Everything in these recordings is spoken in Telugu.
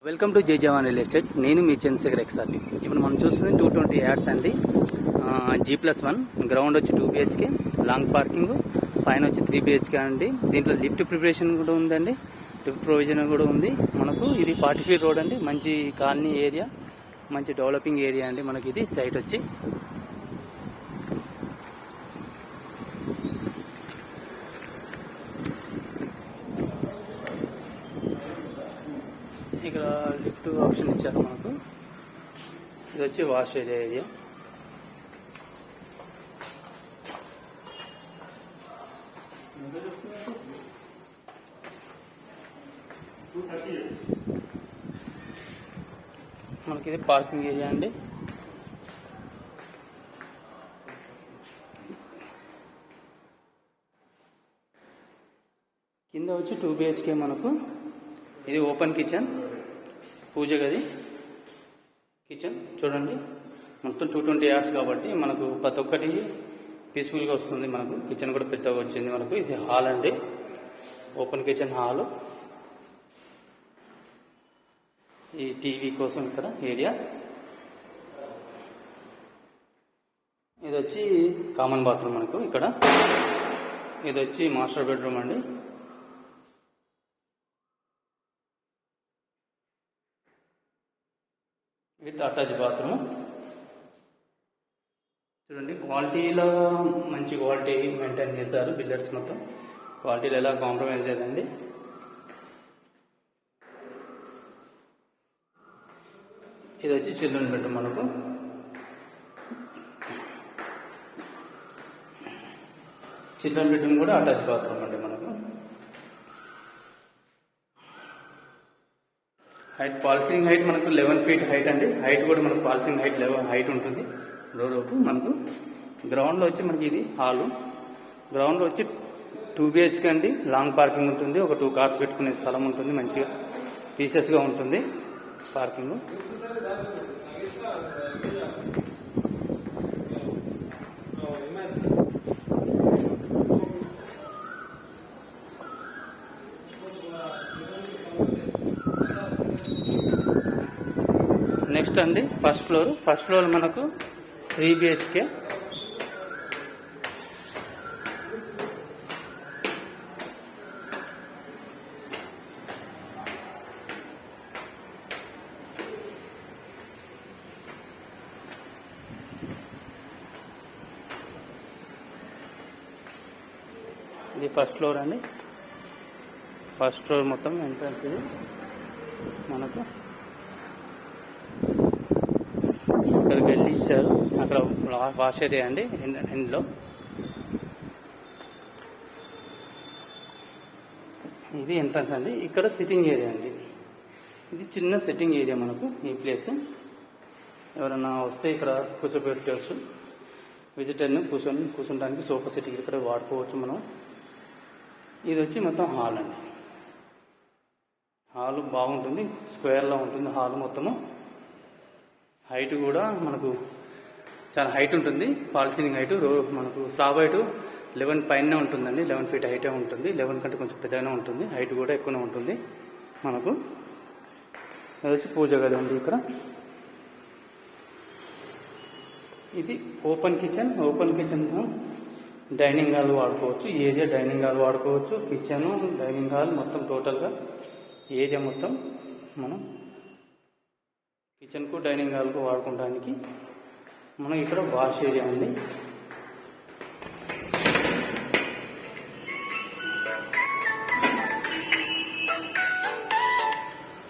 వెల్కమ్ టు జై జవాన్ రియల్ ఎస్టేట్. నేను మీ చంద్రశేఖర్ ఎక్స్ఆర్ని. ఇప్పుడు మనం చూస్తుంది 220 యార్డ్స్ అండి. G+1 గ్రౌండ్ వచ్చి 2 BHK, లాంగ్ పార్కింగ్, పైన వచ్చి 3 BHK అండి. దీంట్లో లిఫ్ట్ ప్రిపరేషన్ కూడా ఉందండి, లిఫ్ట్ ప్రొవిజన్ కూడా ఉంది. మనకు ఇది 40 ఫీట్ రోడ్ అండి. మంచి కాలనీ ఏరియా, మంచి డెవలపింగ్ ఏరియా అండి. మనకి ఇది సైట్ వచ్చి ఇక్కడ లిఫ్ట్ ఆప్షన్ ఇచ్చారు మనకు. ఇది వచ్చి వాష్ ఏరియా. మనకి ఇది పార్కింగ్ ఏరియా అండి. కింద వచ్చి 2 BHK మనకు. ఇది ఓపెన్ కిచెన్, పూజ గది, కిచెన్ చూడండి. మొత్తం 220 యార్డ్స్ కాబట్టి మనకు ప్రతి ఒక్కటి పీస్ఫుల్గా వస్తుంది. మనకు కిచెన్ కూడా పెద్దగా వచ్చింది మనకు. ఇది హాల్ అండి, ఓపెన్ కిచెన్ హాలు. ఈ టీవీ కోసం ఇక్కడ ఏరియా. ఇది వచ్చి కామన్ బాత్రూమ్ మనకు ఇక్కడ. ఇది వచ్చి మాస్టర్ బెడ్రూమ్ అండి. With attach bathroom. చూడండి, క్వాలిటీలో మంచి క్వాలిటీ మెయింటైన్ చేశారు బిల్డర్స్. మొత్తం క్వాలిటీలో ఎలా కాంప్రమైజ్ లేదండి. ఇది వచ్చి చిల్డ్రన్ బెడ్రూమ్ మనకు. చిల్డ్రన్ బెడ్రూమ్ కూడా అటాచ్ బాత్రూమ్ అండి మనకు. హైట్, పాల్సింగ్ హైట్ మనకు 11 ఫీట్ హైట్ అండి. హైట్ కూడా మనకు పాల్సింగ్ హైట్ 11 హైట్ ఉంటుంది. రోడ్డు మనకు గ్రౌండ్లో వచ్చి మనకి ఇది హాలు. గ్రౌండ్లో వచ్చి 2 BHK అండి. లాంగ్ పార్కింగ్ ఉంటుంది. ఒక 2 కార్స్ పెట్టుకునే స్థలం ఉంటుంది. మంచిగా పీసెస్గా ఉంటుంది పార్కింగ్. నెక్స్ట్ అండి ఫస్ట్ ఫ్లోర్ మనకు 3 BHK. ఇది ఫస్ట్ ఫ్లోర్ అండి. ఫస్ట్ ఫ్లోర్ మొత్తం ఎంట్రన్స్ ఇది మనకు. ఇక్కడ వెళ్ళి ఇచ్చారు, అక్కడ వాష్ ఏరియా అండి ఎండ్లో. ఇది ఎంట్రన్స్ అండి. ఇక్కడ సిట్టింగ్ ఏరియా అండి. ఇది చిన్న సిట్టింగ్ ఏరియా మనకు. ఈ ప్లేస్ ఎవరైనా వస్తే ఇక్కడ కూర్చోబెట్టవచ్చు. విజిటర్ని కూర్చోడానికి సోఫా సెట్ ఇక్కడ వాడుకోవచ్చు మనం. ఇది వచ్చి మొత్తం హాల్ అండి. హాల్ బాగుంటుంది, స్క్వేర్లో ఉంటుంది హాల్ మొత్తము. హైట్ కూడా మనకు చాలా హైట్ ఉంటుంది. ఫాల్ సీలింగ్ హైట్ మనకు స్లాబ్ హైట్ 11 పైన ఉంటుందండి. 11 ఫీట్ హైటే ఉంటుంది. 11 కంటే కొంచెం పెద్దగానే ఉంటుంది. హైట్ కూడా ఎక్కువనే ఉంటుంది మనకు. అది వచ్చి పూజ గది ఉంది ఇక్కడ. ఇది ఓపెన్ కిచెన్ డైనింగ్ హాల్ వాడుకోవచ్చు. ఈ ఏరియా డైనింగ్ హాల్ వాడుకోవచ్చు. కిచెన్, డైనింగ్ హాల్ మొత్తం టోటల్గా ఏరియా మొత్తం మనం కిచెన్కు డైనింగ్ హాల్కు వాడుకోవడానికి. మనం ఇక్కడ వాష్ ఏరియా ఉంది.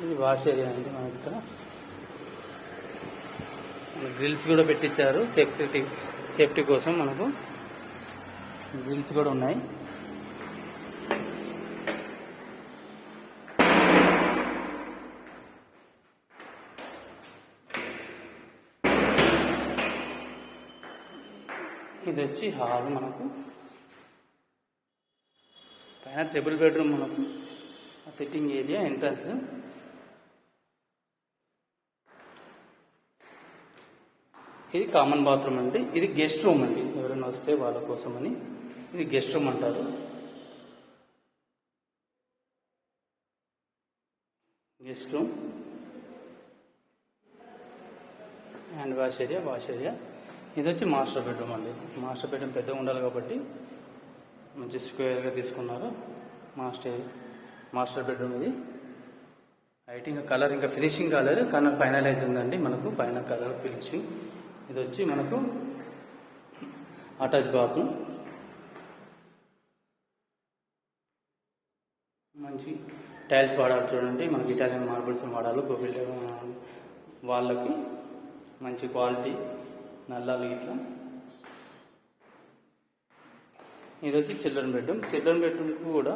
ఇది వాష్ ఏరియా అండి మనకి. ఇక్కడ గ్రిల్స్ కూడా పెట్టించారు సేఫ్టీ కోసం. మనకు గ్రిల్స్ కూడా ఉన్నాయి. ఇది వచ్చి హాల్ మనకు. పైన ట్రిపుల్ బెడ్రూమ్ మనకు. Sitting area, entrance. ఇది కామన్ బాత్రూమ్ అండి. ఇది గెస్ట్ రూమ్ అండి, ఎవరైనా వస్తే వాళ్ళ కోసమని. ఇది గెస్ట్ రూమ్ అంటారు. Guest room hand wash area. ఇది వచ్చి మాస్టర్ బెడ్రూమ్ అండి. మాస్టర్ బెడ్రూమ్ పెద్దగా ఉండాలి కాబట్టి మంచి స్క్వేర్గా తీసుకున్నారు. మాస్టర్ బెడ్రూమ్ ఇది. హైట్ ఇంకా కలర్ ఇంకా ఫినిషింగ్ కలర్ కానీ ఫైనలైజ్ ఉందండి మనకు పైన కలర్ ఫినిషింగ్. ఇది వచ్చి మనకు అటాచ్ బాత్రూమ్. మంచి టైల్స్ వాడాలి చూడండి, మనకి ఇటాలియన్ మార్బుల్స్ వాడాలి. గోబిల్ వాళ్ళకి మంచి క్వాలిటీ నల్లాలు ఇట్లా. ఇది వచ్చి చిల్డ్రన్ బెడ్రూమ్కి కూడా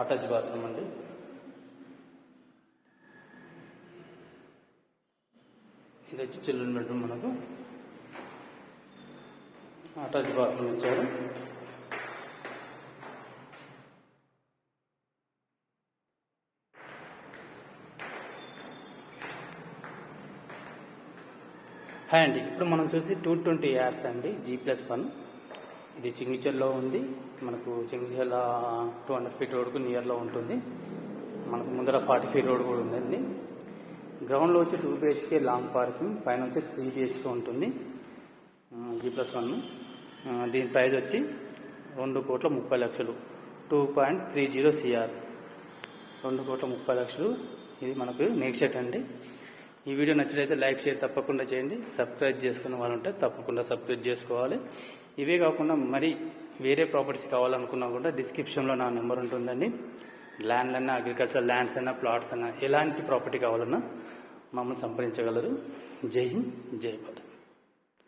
అటాచ్ బాత్రూమ్ అండి. ఇది వచ్చి చిల్డ్రన్ బెడ్రూమ్, మనకు అటాచ్ బాత్రూమ్ ఇచ్చారు. హాయ్ అండి, ఇప్పుడు మనం చూసి 220 yards అండి, G+1. ఇది చింగిచర్లో ఉంది. మనకు చింగిచర్ల 200 feet రోడ్కు నియర్లో ఉంటుంది. మనకు ముందర 40 feet రోడ్ కూడా ఉందండి. గ్రౌండ్లో వచ్చి 2 BHK లాంగ్ పార్కింగ్, పైన వచ్చి 3 BHK ఉంటుంది. G+1. దీని ప్రైస్ వచ్చి 2,30,00,000, 2.30 CR, 2,30,00,000. ఇది మనకు నెక్స్ట్ అండి. ఈ వీడియో నచ్చినట్లయితే లైక్ షేర్ తప్పకుండా చేయండి. సబ్స్క్రైబ్ చేసుకున్న వాళ్ళు ఉంటే తప్పకుండా సబ్స్క్రైబ్ చేసుకోవాలి. ఇవే కాకుండా మరి వేరే ప్రాపర్టీస్ కావాలనుకున్నా కూడా డిస్క్రిప్షన్లో నా నెంబర్ ఉంటుందండి. ల్యాండ్ అన్నా, అగ్రికల్చర్ ల్యాండ్స్ అయినా, ప్లాట్స్ అయినా, ఎలాంటి ప్రాపర్టీ కావాలన్నా మమ్మల్ని సంప్రదించగలరు. జై హింద్, జై భారత్.